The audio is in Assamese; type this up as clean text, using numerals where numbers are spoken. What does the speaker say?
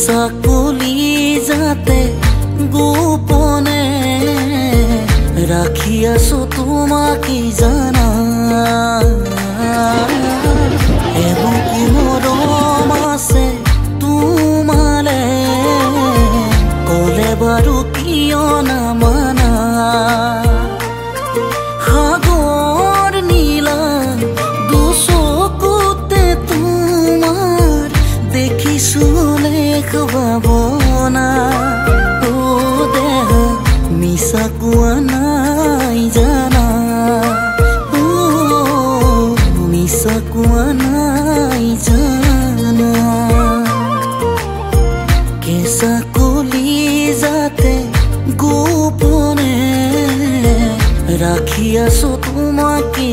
কেঁচা কলি যাতে গোপনে ৰাখি আছো তোমাকে জানা এবুকু মৰম আছে তোমালে কলে বাৰু কিয় নামানা সাগৰ নীলা দুচকুতে তোমাৰ দেখিছো লেখ ভাৱনা ও দেহ মিছা কোৱা নাই জানা ও মিছা কোৱা নাই জানা কেঁচা কলি যাতে গোপনে ৰাখি আছো তোমাকে